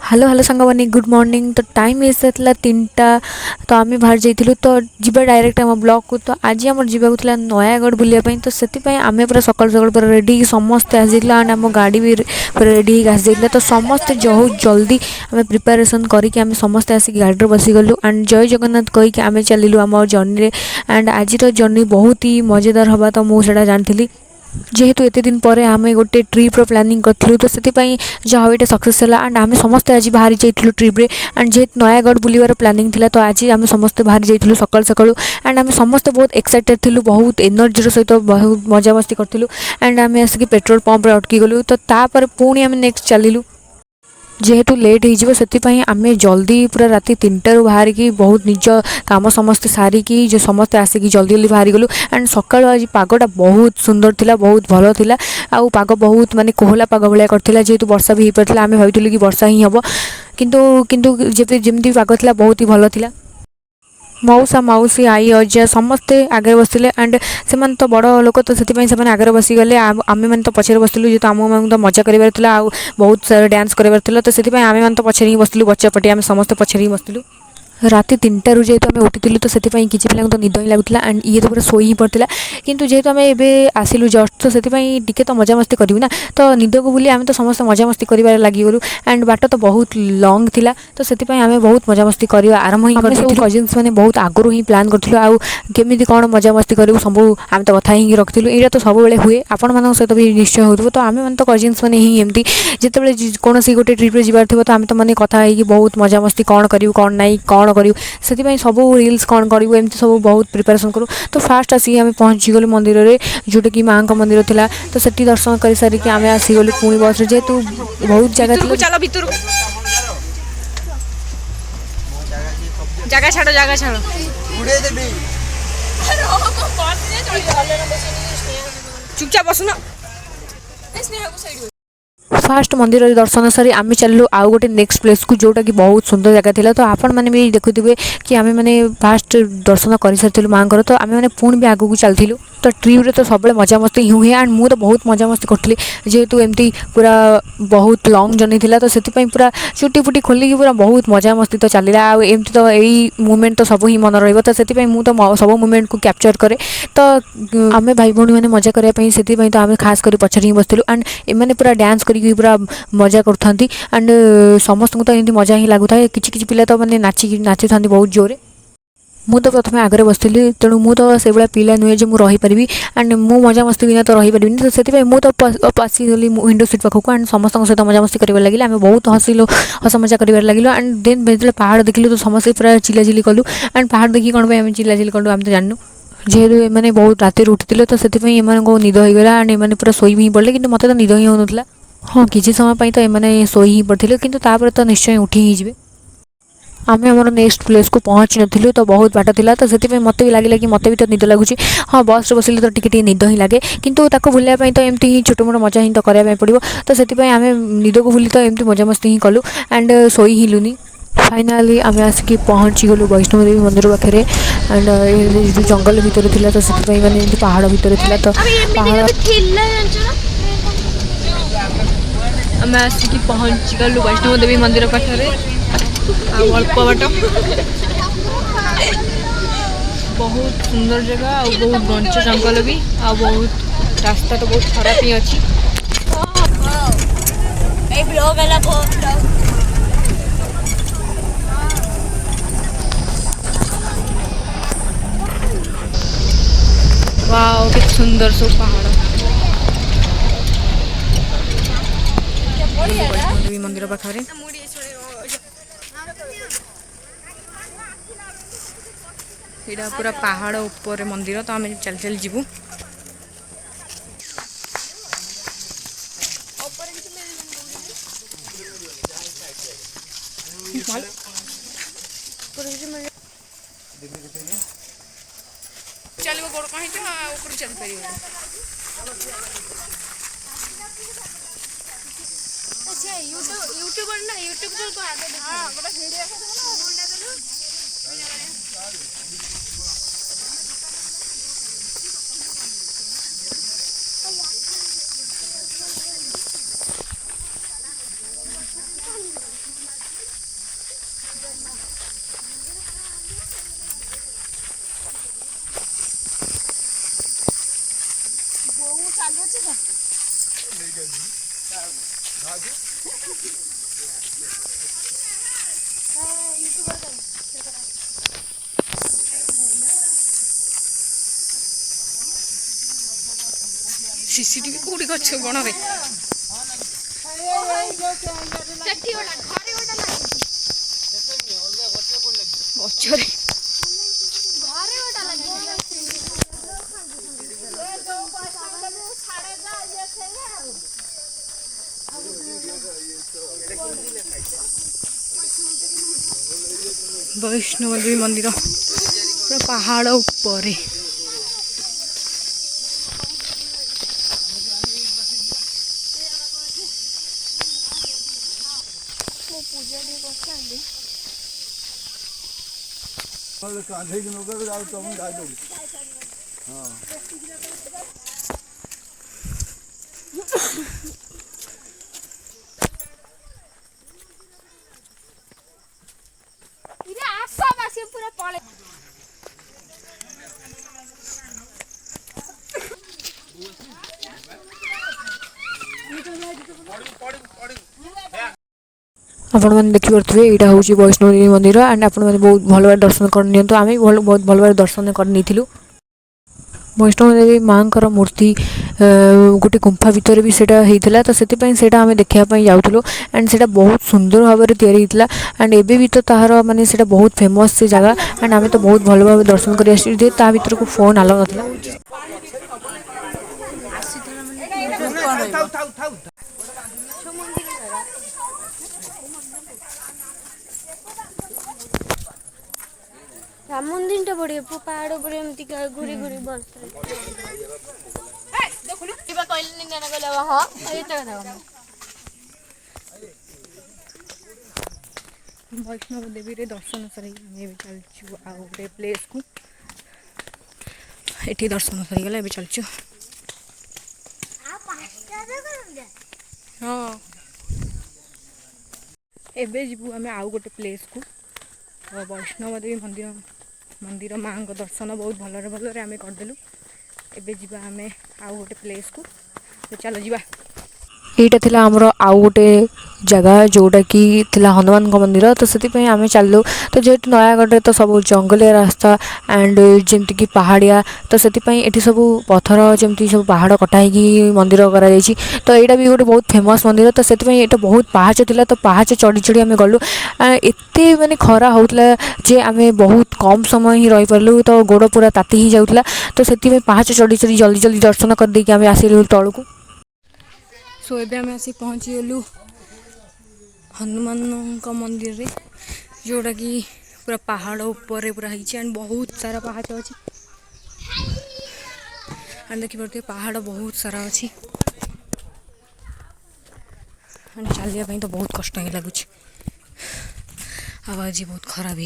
Hello hello Sangwani good morning. तो time हिसाब 3टा। तो आम बाहर जाइलु तो जीवा डायरेक्ट आम ब्लॉक को। तो आज आम जावाक नयागढ़ बुलायापी। तो से आम पूरा सकाल सकाल पूरा रेडी समस्ते आसाला एंड आम गाड़ी भी पूरा रेडी आसाला। तो समस्ते बहुत जल्दी आम प्रिपेरेसन करके आम समस्ते आसिक गाड़ी बसीगलु एंड जय जगन्नाथ कहीकि आम चलू आम जर्नी एंड आज जर्नी बहुत ही मजेदार हवा। तो मुझे जानी जेहेतु एत दिन पर आम गोटे ट्रिप्र प्लानिंग करूँ तो से जहाँ ये सक्सेस है एंड आम समस्ते आज बाहरी जाइलु ट्रिप्रे एंड जेहेतु नयागढ़ बुलवार प्लानिंग थिला। तो आज आम समस्ते बाहरी जाइलु सकाल सकाल एंड आम समस्ते बहुत एक्साइटेड थिलु बहुत एनर्जी सहित बहुत मजा मस्ती करूँ एंड आम आसिक पेट्रोल पंप अटकी गलु। तो तापर पुणी आम नेक्स्ट चलिलु जेहेतु लेट हो आम जल्दी पूरा राति 3टारू बाहर की बहुत निज काम समस्ते सारिकी जो समस्ते आसिक जल्दी जल्दी बाहरी गलु एंड सकाल आज पागटा बहुत सुंदर थिला बहुत भल थिला। आउ पाग बहुत माने कोहला पाग भाया करथिला जेहेतु वर्षा भी हो पारथिला आम भाविलु कि वर्षा ही हम किंतु किंतु जमी पाग थिला बहुत ही भल थिला। मौसा मौसी आई अजा समस्ते आगे बसते एंड से तो बड़ लोक तो से आगे बसीगले आम मैंने तो पछे बसलु जेहतु आम तो मजा करार बहुत सारा डांस करार तो से आम मैंने तो पछे ही बसलु बच्चापटी आम समस्ते पछे ही बसलु। राति 3टारू जेहतु आम उठी तो से किसी पिला तो निद ही लगुला एंड ये तो पूरा शोई ही पड़ता किंतु जेहतु आम एवं आसिलु जस्ट तो से टी तो मजा मस्ती करूँ ना तो निद को बुली आम तो समस्त मजा मस्ती कर लगिगलु एंड बाट तो बहुत लंग थिला। तो से आम बहुत मजा मस्ती करवा आरंभ ही कर कजिन्स मैंने बहुत आगुरी ही प्लां करूँ आउ केमी कौन मजा मस्ती करूँ सब आम तो कथा ही रखिलु यहाँ तो सब हुए आपण मान सहित भी निश्चय हो। तो आम मैंने तो कजिन्स मैंने ही एमती जिते कौन गोटे ट्रिप्रे जबार थी तो आम तो मैंने कथा बहुत मजा मस्ती कौन करूँ कौन ना कौन करूँ से सब रिल्स कौन करूँ एमती सब बहुत प्रिपेरेसन करूँ। तो फास्ट आसिक आम पहुँची गलु मंदिर में जोटा कि माँ का मंदिर था। तो से दर्शन कर सारिक आम आसीगलु पुणी बस जेहेतु बहुत जगह चलो भितर जगह छाड़ जगह छाड़ चुपचाप बस ना फास्ट मंदिर दर्शन सारी आम चलू आउ गोटे नेक्स्ट प्लेस को जोटा कि बहुत सुंदर जगह थिला। तो आपण मैंने भी देखुवे कि आम मैंने फास्ट दर्शन कर सारी माँ तो आम मैंने पुणी भी आगू चलू। तो ट्रिप्रे तो सब मजा मस्ती ही हुए एंड मुझे तो बहुत मजा मस्ती करी जेहेतु एमती पूरा बहुत लंग जर्नी थिला। तो से पूरा चुटी फुटी खोलिकी पूरा बहुत मजा मस्ती तो चलला एमती तो यही मुमेंट तो सब ही मन रही। तो से तो सब मुमेंट को कैप्चर करे। तो आम भाई भौणी मैंने मजा करने से तो आम खास कर पछरे ही बसलु एंड एम पूरा डांस करके पूरा मजा करुँगी एंड समस्त तो एमती मजा ही लगुता है। किसी पिला तो मैंने नाची था बहुत जोरे मु तो प्रथम आगे बसती तेणु मु तो से भाया पिला नुहे जो मुझे रहीपरि एंड मु मजा मस्ती बिना तो रहीपरि। तो से मुझे तो आसीगली विंडो सीट पाखक एंड समस्त सहित मजा मस्ती कर लगे आम बहुत हसिलु हस मजा कर लगे एंड देन जो पहाड़ देखिलु तो समस्त पूरा चिल्लाचिल्ली कलु एंड पहाड़ देखिए कौन आम चिल्लाचिल्ली कलु आम तो जानू जेहेतु मैंने बहुत रात उठते तो से निद होगा एंड एम पूरा शोई ही पड़े कि मत तो निद ही होना। हाँ किसी समय तो एम शोई ही पड़े कि तो निश्चय उठी ही जी आम आम नेक्स्ट प्लेस को पहुँची नु तो बहुत बाट था। तो से मत भी लगे कि मत भी तो निद लगुच। हाँ बस बसिले तो टी निद ही लगे किंतु ताको बुलायापी तो एमती ही छोट मोट मजा ही तो कराया पड़ो। तो से आम निद को बुली तो एमती मजा मस्ती ही कलु एंड शोई हिलुनी। फाइनाली आम आसिक पहुँची गलु वैष्णो देवी मंदिर पाखे एंड जो जंगल भितर थिला। तो से मैंने पहाड़ भितर थिला तो पहाड़ आम आसिक पहुँची गलु वैष्णो देवी मंदिर पाखे अल्प बाट बहुत सुंदर जगह आ बहुत घंच जंगल भी आ बहुत रास्ता तो बहुत खराब ही अच्छी। वाओ कितना सुंदर सब पहाड़ वैष्णो देवी मंदिर पाखे यहाँ पूरा पहाड़ ऊपर मंदिर। तो आम चल चल जीवु चलो गोड़ कहीं चल पार यूट्यूबर ना यूट्यूब तो आगे सीसीटीवी कोड़ी गछ बणरे गछरे वैष्णव देवी मंदिर पूरा पहाड़ ऊपर कांधे की नौकर जाओ तो हम जा दो। हाँ इरे आसा बासी पूरा पळे आपने देखिपे यहाँ हूँ वैष्णव देवी मंदिर एंड आपने बहुत भल भाव दर्शन करनी आम भी बहुत भल भाव दर्शन करनी वैष्णव देवी माँ का मूर्ति गोटे गुंफा भितर भी सेटा होता तो से आम देखापी जाऊँ एंड से बहुत सुंदर भाव में या एंड एबे भी तो तार माने से बहुत फेमस से जगह एंड आम तो बहुत भल भाव दर्शन कर भर को फोन आलो ना राम मंदिर टा बढ़िया पहाड़ ऊपर एमती घूरी घूरी बस वैष्णव देवी रे दर्शन सर चलचु आ गोटे प्लेस को एठी दर्शन सरीगला ए चलचु हाँ एबे जीवु आम आउ गोटे प्लेस को वैष्णव देवी मंदिर मंदिर माँ को दर्शन बहुत भलरे भलरे आम करदेलु एबे जीवा आम आउ गोटे प्लेस को तो चलो जीवा यहाँ थिला आमर आउ गोटे जगह जोटा कि थिला हनुमान मंदिर तो से आम चलू तो जेहेतु नयागढ़ तो सब जंगलिया रास्ता एंड जमती कि पहाड़िया तो से सब पत्थर जमती सब पहाड़ कटाई मंदिर करा तो यहाँ भी गोटे बहुत फेमस मंदिर तो से यहाँ बहुत पहाच था तो पहाच चढ़ी चढ़ी आम गलु एत माने खरा होता जे आम बहुत कम समय ही रही पार्लु तो गोड़ पूरा ताती ही जाऊला तो से पहाच चढ़ी चढ़ी जल्दी जल्दी दर्शन करदेकि आम आसिलु तल को सो एबे आम आसी पहुँची गलु हनुमान मंदिर रे जोड़ा कि पूरा पहाड़ ऊपर पूरा एंड बहुत सारा पहाड़ अच्छी एंड देखिए पहाड़ बहुत सारा अच्छी एंड चलिया तो बहुत कष्ट ही लगुच आवाज बहुत खराब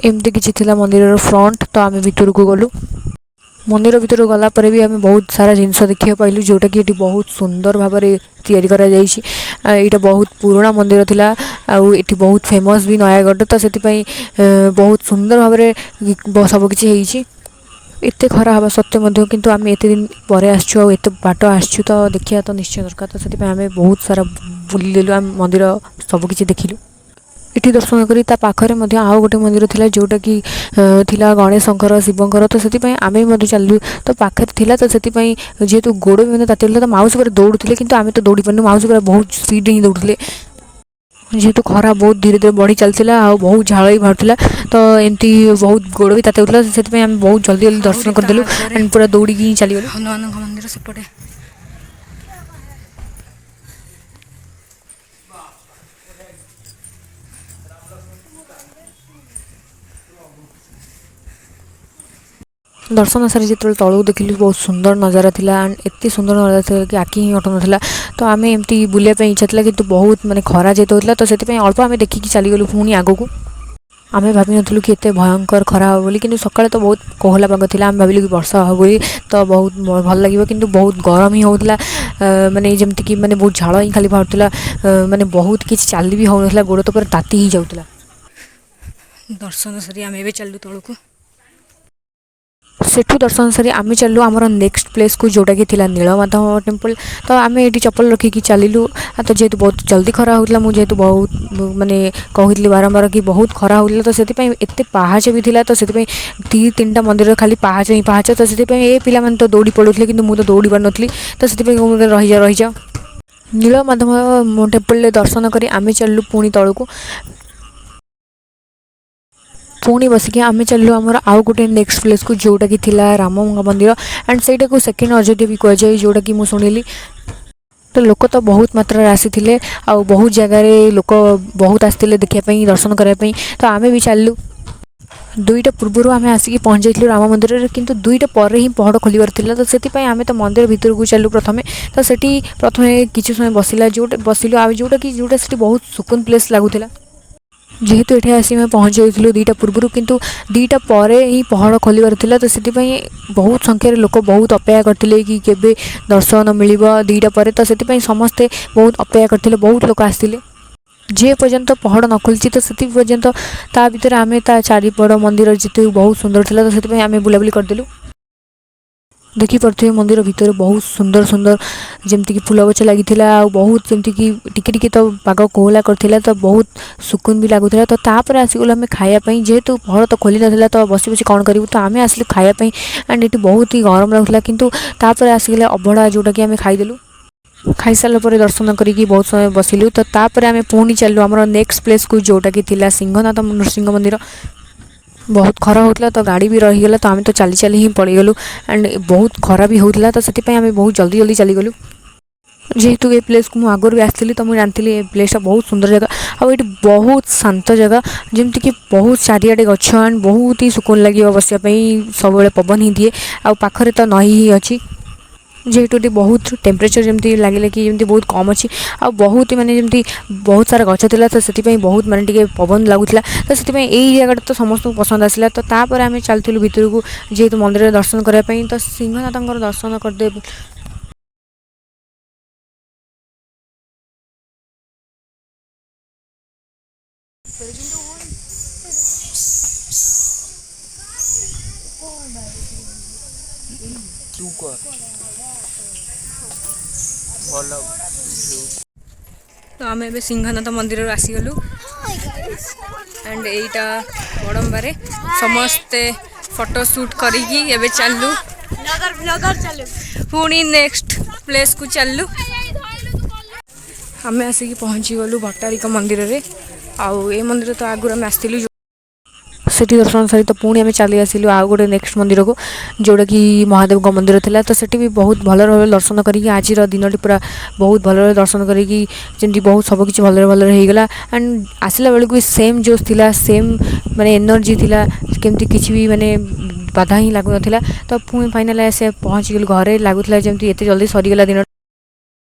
एमती किसी थिला मंदिर फ्रंट तो आम भीतर को गलु मंदिर भीतर गलापर भी आम बहुत सारा जिनस देखा पाइलु जोटा कि ये बहुत सुंदर भाव में या बहुत पुराना मंदिर थिला ये बहुत फेमस भी नयागढ़ तो से बहुत सुंदर भाव में सब किसी एत खरा हवा सत्य किंतु आम एत दिन पर आसचु एत बाट आसचु तो देखा तो निश्चय दरकार तो से आम बहुत सारा बुलदेलु आम मंदिर सबकि देखिलु इटी दर्शन करी ता पाखरे मध्य आउ गोटे मंदिर थिला जोटा कि थिला गणेशंकर शिवंकर तो से आम भी चलू तो पाखे थिला तो से जेहेतु गोड़ भी ताती तो माउस पर दौड़े कि आम तो दौड़ी पार्नु माउस पर बहुत स्पीड ही दौड़े जेहेतु खरा बहुत धीरे धीरे बढ़ी चलता आ बहुत झाड़ भी बाहर तो एमती बहुत गोड़ भी ताती से आम बहुत जल्दी जल्दी दर्शन करदेलु एंड पूरा दौड़ी चलीगलु हनुमान मंदिर सेपटे दर्शन सारी जो तलू देखिलु बहुत सुंदर नजारा थिला एंड एत सुंदर नजारा था कि आखि ही हटू ना तो आम एमती बुलाइप इच्छा था कि बहुत माने खरा जेत होता तो से अल्प आम देखिकी चलीगलु पुणी आग को आम भाभी नु कि एत भयंकर खरा हो कि सकाଳେ तो बहुत कोहला पाग था आम भाविलु कि वर्षा हो बोली तो बहुत भल लगे कि बहुत गरम ही होता माने जमती कि माने बहुत झाड़ ही खाली बाहर माने बहुत किसी चली भी होना गोड़ तो पूरा ताती ही जाऊला दर्शन सरी आम ए चलू तलू को सेठू दर्शन सारी आम चलू आमर नेक्स्ट प्लेस को जोटा कि नीलमाधव टेम्पल। तो आम ये चप्पल रखिकी चलू। तो जेहेतु बहुत जल्दी खरा होता मुझे बहुत माने कहली बारंबार कि बहुत खरा होता तो से एत पाहाच भी था। तो से तीन टा मंदिर खाली पाहाच ही पाहाच। तो से पिला तो दौड़ी पड़ुले कि मुझे दौड़ी पार नी। तो से रही जा नीलमाधव टेम्पल दर्शन कर आम चलू पुणी तौक पुणी बसिकी आम चलू आमर आउ गोटे नेक्स्ट प्लेस को जोटा कि राम मंदिर एंड से सेकेंड अयोध्या भी कहुए जोटा कि शुणिली। तो लोक तो बहुत मात्रा आसी आ बहुत जगार लोक बहुत आसते देखापी दर्शन करने। तो आम भी चलू दुईटा पूर्व आम आसिक पहुँच जाइलु राम मंदिर में किंतु दुईटा पर ही पहड़ खोलिबार थिला। तो से आम तो मंदिर भितर को चलू प्रथमे। तो सेठी प्रथमे किसी समय बसिला जोटा बसिलु आ जोटा से बहुत सुकून प्लेस लगुला। जेहेतु ये आसी मैं पहुँच जाइलु दुईटा पूर्व किंतु दुईटा पर ही पहड़ खोलिबार थिला। तो से बहुत संख्यार लोक बहुत अपेक्षा करते कि केबे दर्शन मिल दुईटा पर। तो से समस्ते बहुत अपेक्षा करते बहुत लोक आसते जे पर्यंत पहड़ न खोलची। तो से पर्यंत ता भीतर आम ता चारिपड़ मंदिर जिते बहुत सुंदर थिला। तो से आम बुलाबुली करदेलु। देखिपे मंदिर भितर बहुत सुंदर सुंदर जमती कि फूल गच लगी बहुत जमती कि टिके तो पाग कोहला करथिला। तो बहुत सुकून भी लगुला। तो तापर आसीगल आम खायापी जेहेतु पहड़ तो खोली ना तो बसी बसी कौन करूँ। तो आम आसिलु खायापी एंड ये बहुत ही गरम लगुला किंतु तापर आसीगला अभड़ा जोटा कि आम खाईदेलु। खाई सारा पर दर्शन करी बहुत समय बसिलु। तो तापर आम पुणी चलू आमर नेक्स्ट प्लेस को जोटा कि सिंहनाथ नृसिंह मंदिर। बहुत खरा होता तो गाड़ी भी रहीगला। तो आम तो चली चली ही पड़गलु एंड बहुत खरा भी होता। तो से आम बहुत जल्दी जल्दी चलीगलु। जेहेतु ये प्लेस को आगुरी भी आसती तो मुझे जानती ये प्लेसटा बहुत सुंदर जगह और ये बहुत शांत जगह जमती कि बहुत चारिआडे गछ एंड बहुत ही सुकून लगे बसापी सब पवन ही दिए आखरे तो नई ही अच्छी। जेहेतु ये बहुत टेम्परेचर जमी लगे कि जमी बहुत कम अच्छी आ बहुत माने जमी बहुत सारा गछ था। तो से बहुत माने टिके पवन लगुला। तो से यही जगह तो समस्त पसंद आसला। तो तापर आम चलूँ भितर को जेहेतु मंदिर दर्शन करने। तो सिंहनाथ दर्शन करदे तो आम ए सिंहनाथ मंदिर आसीगलु एंड एटा बड़म्बारे समस्ते फोटो शूट करिकी एबे चलू पुणी नेक्स्ट प्लेस को चलू। आम आसिक पहुँची गलु भट्टारिका मंदिर रे। आउ ए मंदिर तो आगुरी आम आसलु सेठी दर्शन सारी। तो पुणी आम चली आसिलु आउ गोटे नेक्स्ट मंदिर को जोटा कि महादेव मंदिर थिला। तो सेठी भी बहुत भल भाव दर्शन करी आज दिन पूरा बहुत भल दर्शन करी जमी बहुत सबकि भल भल होगला एंड आसला बेलू भी सेम जोश थिला सेम माने एनर्जी थिला केमती किसी भी माने बाधा ही लगुन। तो पुणी फाइनाल आसे पहुँची गलु घरे लगुला जमी एत जल्दी सरीगला दिन।